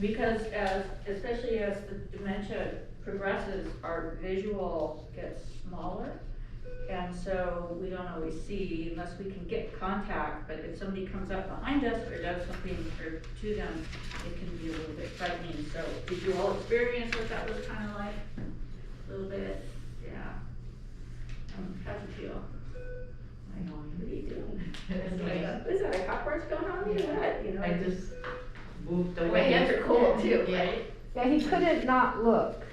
Because especially as the dementia progresses, our visual gets smaller. And so we don't always see unless we can get contact, but if somebody comes up behind us or does something to them, it can be a little bit frightening. So did you all experience what that was kind of like? A little bit, yeah. How'd you feel? Like, what are you doing? Is that a cockroach going on there? What? You know, I just moved away. my hands are cold too, right? Yeah, he couldn't not look.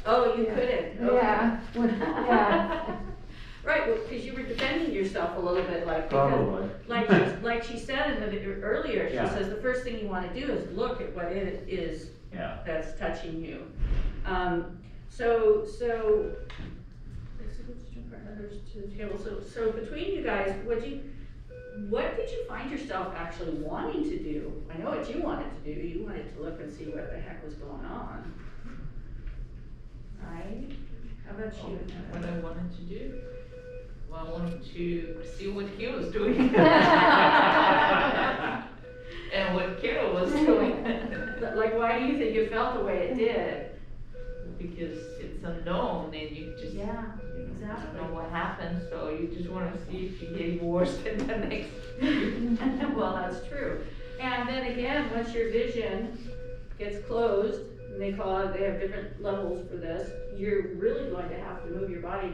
Oh, you Yeah. couldn't? Okay. Yeah, yeah. Right, well, because you were defending yourself a little bit, like, Probably. because, like she said in the, earlier, she Yeah. says the first thing you wanna do is look at what it is Yeah. that's touching you. So, so between you guys, what did you find yourself actually wanting to do? I know what you wanted to do, you wanted to look and see what the heck was going on. Right? How about you? What I wanted to do? Well, I wanted to see what he was doing. And what Carol was doing. Like, why do you think it felt the way it did? Because it's unknown and you just, Yeah, you exactly. don't know what happens, so you just wanna see if you get worse than the next. Well, that's true. And then again, once your vision gets closed, and they have different levels for this, you're really going to have to move your body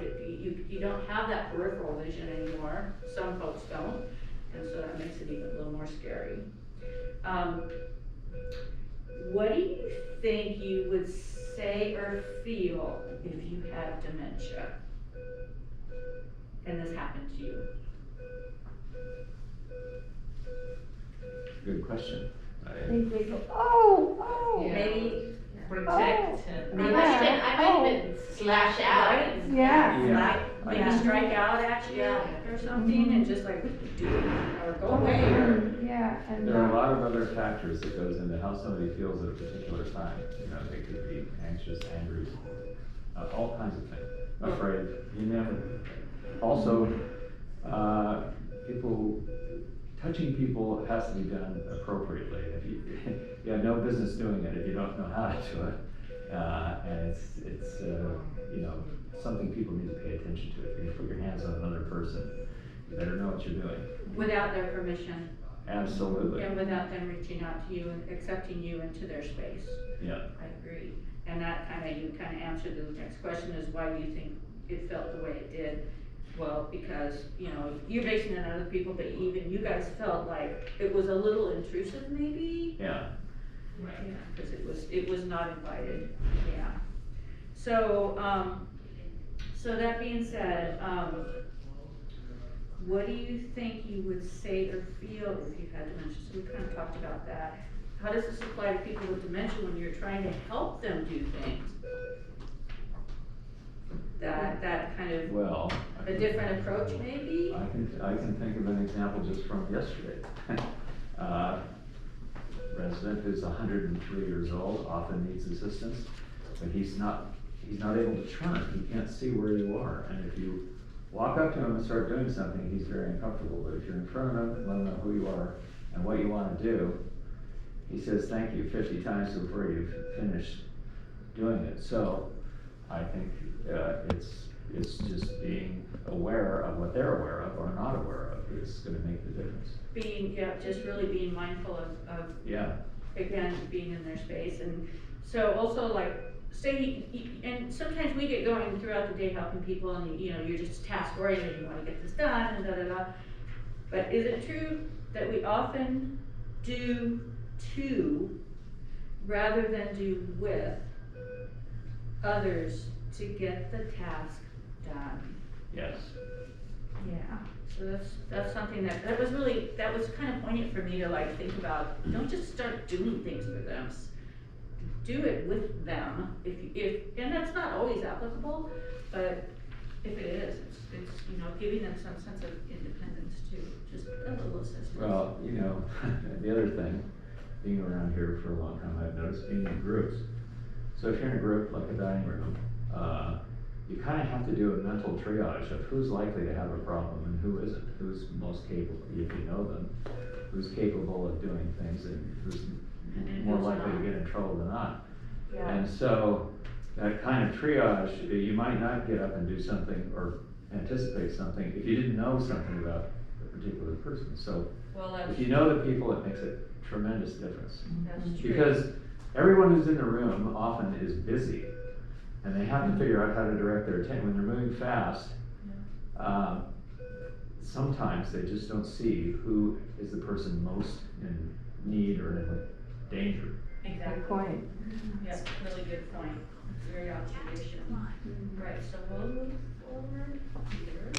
you don't have that peripheral vision anymore. Some folks don't, and so that makes it even a little more scary. What do you think you would say or feel if you had dementia and this happened to you? Good question. They go, oh. Yeah. Maybe Protect and. I might even slash out. Right? Yeah. Yeah. Maybe strike out at you or something and just like, what do you do? Or go away or. Yeah, and. There are a lot of other factors that goes into how somebody feels at a particular time. You know, they could be anxious, angry, all kinds of things, afraid, you name it. Also, touching people has to be done appropriately. If you have no business doing it if you don't know how to do it. And it's you know, something people need to pay attention to. If you put your hands on another person, you better know what you're doing. Without their permission. Absolutely. And without them reaching out to you and accepting you into their space. Yeah. I agree. And that you answered the next question is why do you think it felt the way it did? Well, because, you know, you're basing it on other people, but even you guys felt like it was a little intrusive maybe? Yeah. Yeah, because it was not invited, yeah. So, so that being said, what do you think you would say or feel if you had dementia? So we kind of talked about that. How does this apply to people with dementia when you're trying to help them do things? That kind of Well, a different approach maybe? I can think of an example just from yesterday. Resident who's 103 years old, often needs assistance, but he's not able to turn. He can't see where you are. And if you walk up to him and start doing something, he's very uncomfortable. But if you're in front of him and let him know who you are and what you want to do, he says thank you 50 times before you've finished doing it. So I think it's just being aware of what they're aware of or not aware of is going to make the difference. Just really being mindful of Yeah. again, being in their space. And so also like, say, and sometimes we get going throughout the day helping people and you know, you're just task oriented, you wanna get this done and da-da-da. But is it true that we often do to rather than do with others to get the task done? Yes. Yeah, so that's something that was kind of poignant for me to like think about. Don't just start doing things for them. Do it with them. And that's not always applicable, but if it is, it's you know, giving them some sense of independence too. Just a little assistance. Well, you know, the other thing, being around here for a long time, I've noticed being in groups. So if you're in a group like a dining room, you kind of have to do a mental triage of who's likely to have a problem and who isn't, who's most capable, if you know them, who's capable of doing things and who's more likely to get in trouble than not. Yeah, And so, that kind of triage, you might not get up and do something or anticipate something if you didn't know something about a particular person. So, well, that's, if you know the people, it makes a tremendous difference. that's true. Because everyone who's in the room often is busy, and they have to figure out how to direct their attention. When they're moving fast, sometimes they just don't see who is the person most in need or in danger. Exactly. Good point. Yeah, really good point. Very observation. Right, so we'll move forward here.